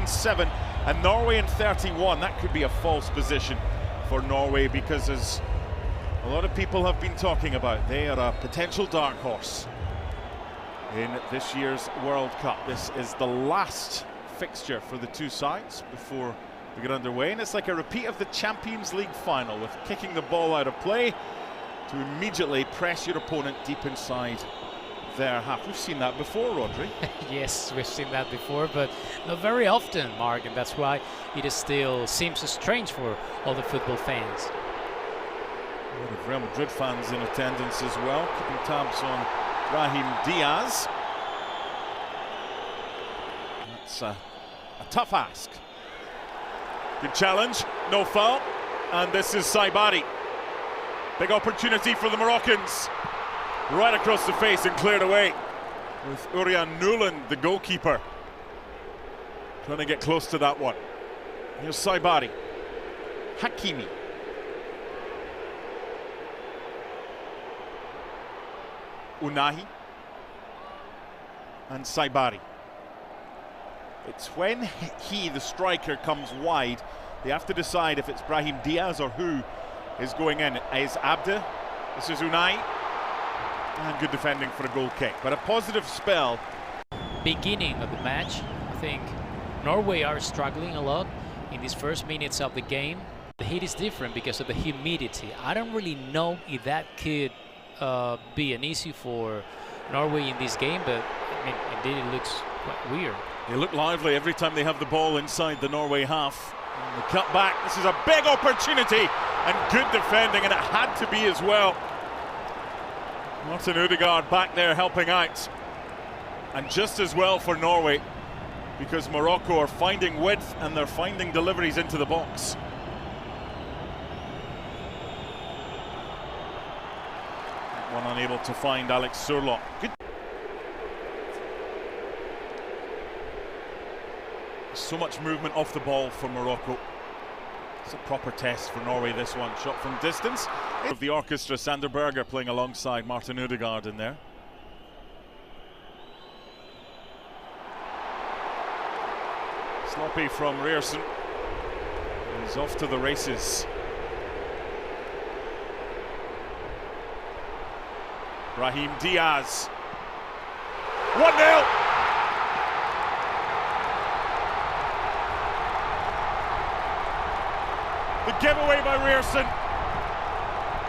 37 and Norway in 31. That could be a false position for Norway because, as a lot of people have been talking about, they are a potential dark horse in this year's World Cup. This is the last fixture for the two sides before we get underway, and it's like a repeat of the Champions League final, with kicking the ball out of play to immediately press your opponent deep inside their half. We've seen that before, Rodri. Yes, we've seen that before, but not very often, Mark, and that's why it is still seems so strange for all the football fans. A lot of Real Madrid fans in attendance as well, keeping tabs on Brahim Diaz. That's a tough ask. Good challenge, no foul, and this is Saibari. Big opportunity for the Moroccans. Right across the face and cleared away, with Urian Nuland, the goalkeeper, trying to get close to that one. Here's Saibari. Hakimi. Unahi. And Saibari. It's when he, the striker, comes wide, they have to decide if it's Brahim Diaz or who is going in. Is Abde? This is Unai. And good defending for a goal kick, but a positive spell. Beginning of the match, I think Norway are struggling a lot in these first minutes of the game. The heat is different because of the humidity. I don't really know if that could be an issue for Norway in this game, but I mean, indeed it looks quite weird. They look lively every time they have the ball inside the Norway half. And the cut back, this is a big opportunity and good defending, and it had to be as well. Martin Odegaard back there helping out, and just as well for Norway, because Morocco are finding width and they're finding deliveries into the box. One unable to find Alex Surlot. Good. So much movement off the ball for Morocco. It's a proper test for Norway, this one. Shot from distance. Of the orchestra, Sander Berger playing alongside Martin Odegaard in there. Sloppy from Ryerson. He's off to the races. Brahim Diaz. 1-0! The giveaway by Ryerson,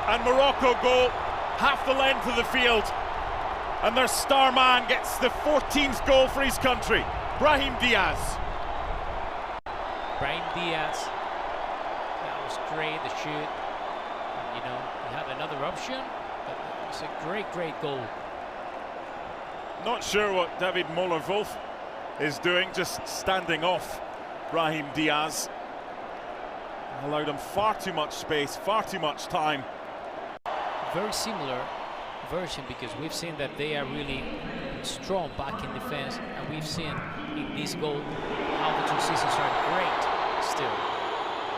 and Morocco go half the length of the field, and their star man gets the 14th goal for his country, Brahim Diaz. Brahim Diaz, that was great, the shoot. And, you know, he had another option, but it was a great goal. Not sure what David Moller-Wolf is doing, just standing off Brahim Diaz. Allowed him far too much space, far too much time. Very similar version, because we've seen that they are really strong back in defense, and we've seen in this goal how the two systems are great still.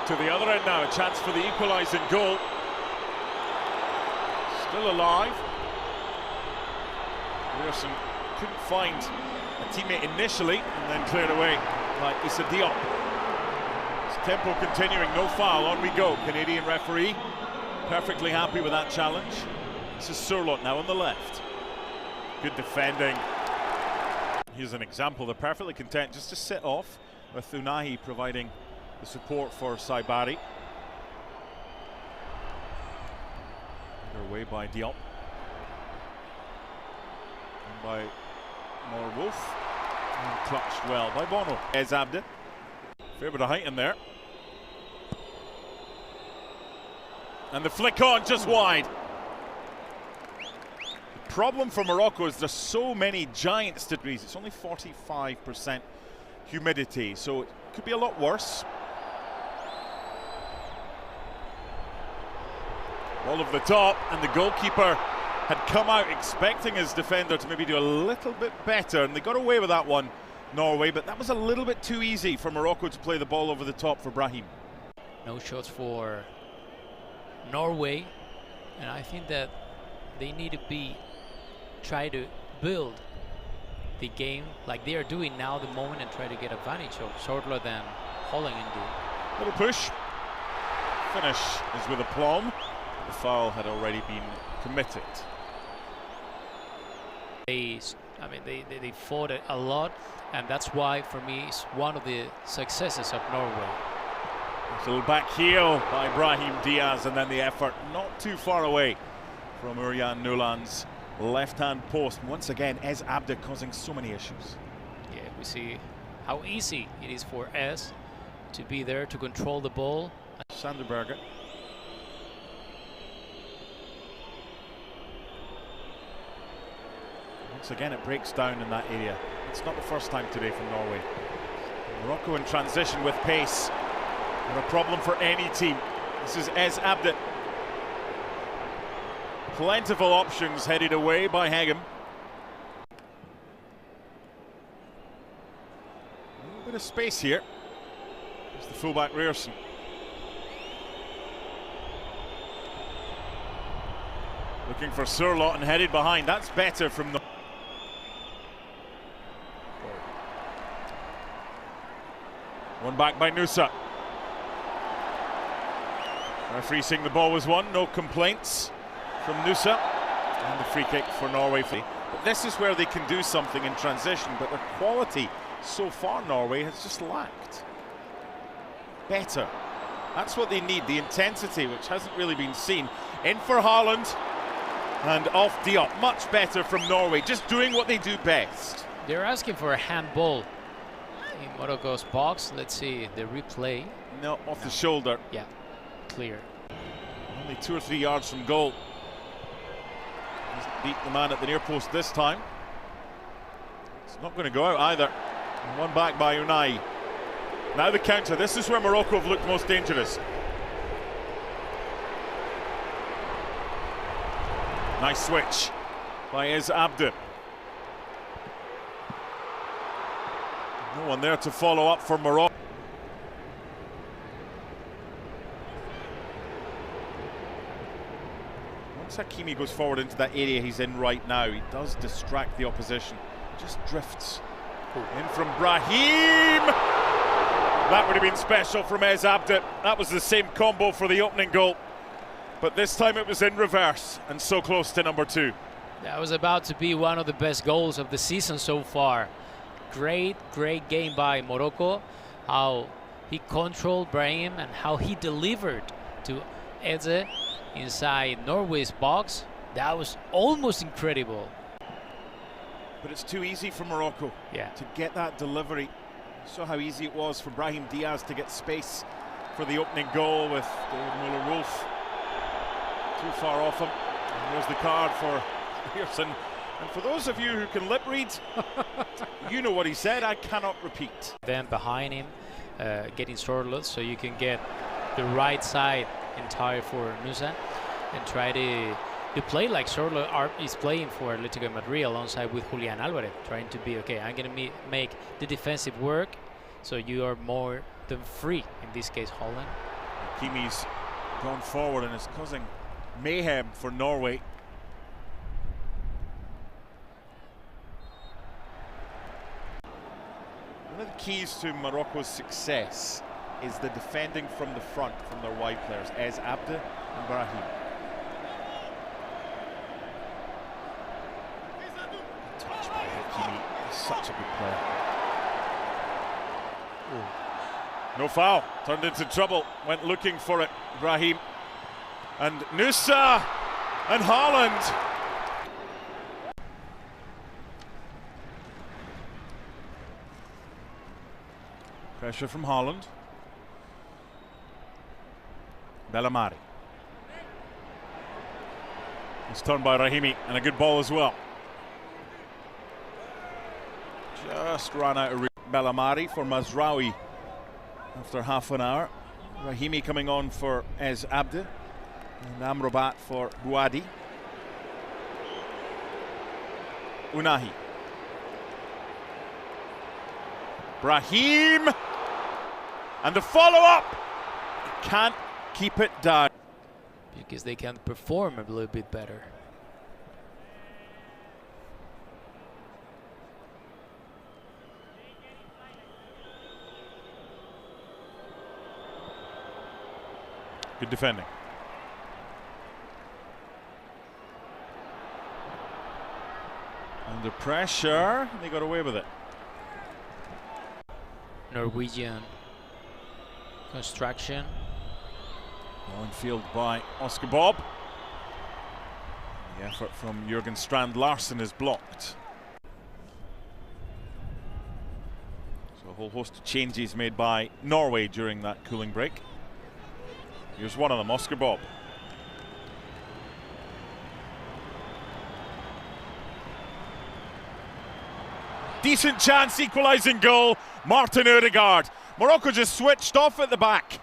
To the other end now, a chance for the equalising goal. Still alive. Ryerson couldn't find a teammate initially and then cleared away like Issa Diop. Tempo continuing, no foul, on we go. Canadian referee perfectly happy with that challenge. This is Surlot now on the left. Good defending. Here's an example, they're perfectly content just to sit off, with Unahi providing the support for Saibari. Underway by Diop. And by Moller-Wolf. And clutched well by Bono. As Abde. Fair bit of height in there. And the flick on just wide. The problem for Morocco is there's so many giant degrees. It's only 45% humidity, so it could be a lot worse. Ball over the top, and the goalkeeper had come out expecting his defender to maybe do a little bit better, and they got away with that one, Norway, but that was a little bit too easy for Morocco to play the ball over the top for Brahim. No shots for Norway, and I think that they need to try to build the game like they are doing now, the moment, and try to get advantage of shorter than Holland indeed. Little push. Finish is with aplomb. The foul had already been committed. They fought it a lot, and that's why for me it's one of the successes of Norway. A little back heel by Brahim Diaz, and then the effort not too far away from Urian Nuland's left-hand post. And once again, Ez Abde causing so many issues. Yeah, we see how easy it is for Ez to be there to control the ball. Sanderberger. Once again, it breaks down in that area. It's not the first time today from Norway. Morocco in transition with pace. Not a problem for any team. This is Ez Abde. Plentiful options headed away by Hegem. A little bit of space here. There's the fullback Rearson. Looking for Surlot and headed behind. That's better from the... One back by Nusa. Referee saying the ball was won, no complaints from Nusa. And the free kick for Norway. But this is where they can do something in transition, but their quality so far, Norway, has just lacked. Better. That's what they need, the intensity, which hasn't really been seen. In for Haaland and off Diop. Much better from Norway, just doing what they do best. They're asking for a handball in Morocco's box. Let's see the replay. No, off the shoulder. Yeah, clear. Only 2 or 3 yards from goal. Doesn't beat the man at the near post this time. It's not going to go out either. And one back by Unai. Now the counter. This is where Morocco have looked most dangerous. Nice switch by Ez Abde. No one there to follow up for Morocco. Once Hakimi goes forward into that area he's in right now, he does distract the opposition. Just drifts. In from Brahim. That would have been special from Ez Abde. That was the same combo for the opening goal. But this time it was in reverse and so close to number 2. That was about to be one of the best goals of the season so far. Great game by Morocco. How he controlled Brahim and how he delivered to Eze inside Norway's box. That was almost incredible. But it's too easy for Morocco to get that delivery. You saw how easy it was for Brahim Diaz to get space for the opening goal with David Muller-Wolf too far off him. And there's the card for Pearson. And for those of you who can lip read, you know what he said. I cannot repeat. Then behind him, getting Sorlot, so you can get the right side entire for Nusa and try to play like Sorlot is playing for Atletico Madrid alongside with Julian Alvarez, trying to be okay. I'm gonna make the defensive work, so you are more than free. In this case, Holland. Hakimi's gone forward and is causing mayhem for Norway. One of the keys to Morocco's success is the defending from the front from their wide players, Ez Abde and Brahim. Touch by Hakimi, he's such a good player. Ooh. No foul, turned into trouble, went looking for it, Brahim. And Nusa and Haaland. Pressure from Haaland. Bellamari. It's turned by Rahimi, and a good ball as well. Just ran out of Bellamari for Mazraoui after half an hour. Rahimi coming on for Ez Abde. And Amrabat for Bouadi. Unahi. Brahim. And the follow-up. Can't keep it down. Because they can perform a little bit better. Good defending. Under pressure, they got away with it. Norwegian construction. On field by Oscar Bob. The effort from Jürgen Strand Larsen is blocked. So a whole host of changes made by Norway during that cooling break. Here's one of them, Oscar Bob. Decent chance, equalising goal, Martin Ødegaard. Morocco just switched off at the back.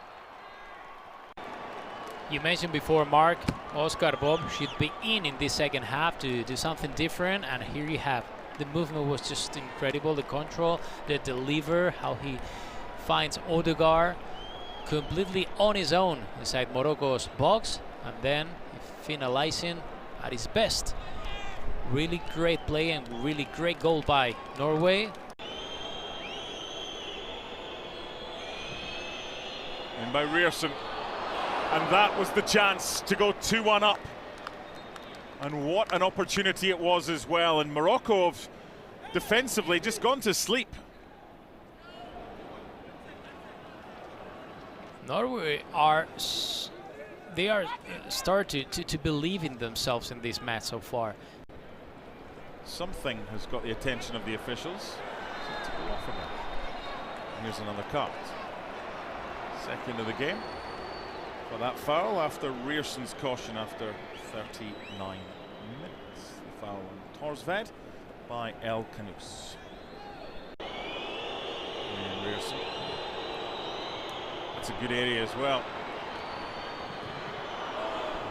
You mentioned before, Mark, Oscar Bob should be in this second half to do something different, and here you have. The movement was just incredible, the control, the deliver, how he finds Ødegaard completely on his own inside Morocco's box, and then finalizing at his best. Really great play and really great goal by Norway. And by Ryerson. And that was the chance to go 2-1 up. And what an opportunity it was as well. And Morocco have defensively just gone to sleep. Norway are starting to believe in themselves in this match so far. Something has got the attention of the officials. To go off of it. Here's another card. Second of the game for that foul after Rierson's caution after 39 minutes. The foul on Torsved by El Canous. And Rierson. That's a good area as well.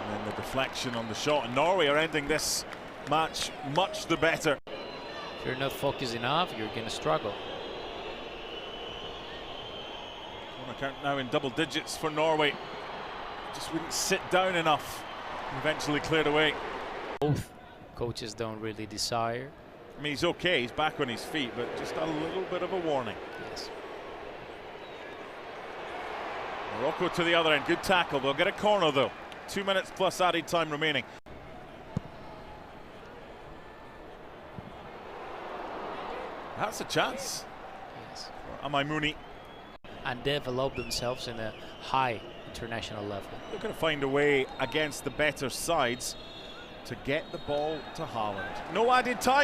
And then the deflection on the shot. And Norway are ending this match much the better. If you're not focused enough, you're going to struggle. Corner count now in double digits for Norway. Just wouldn't sit down enough. Eventually cleared away. Both coaches don't really desire. I mean, he's okay, he's back on his feet, but just a little bit of a warning. Yes. Morocco to the other end, good tackle. They'll get a corner though. 2 minutes plus added time remaining. That's a chance. Yes. For Amaimouni. And develop themselves in a high international level. They're going to find a way against the better sides to get the ball to Haaland. No added time.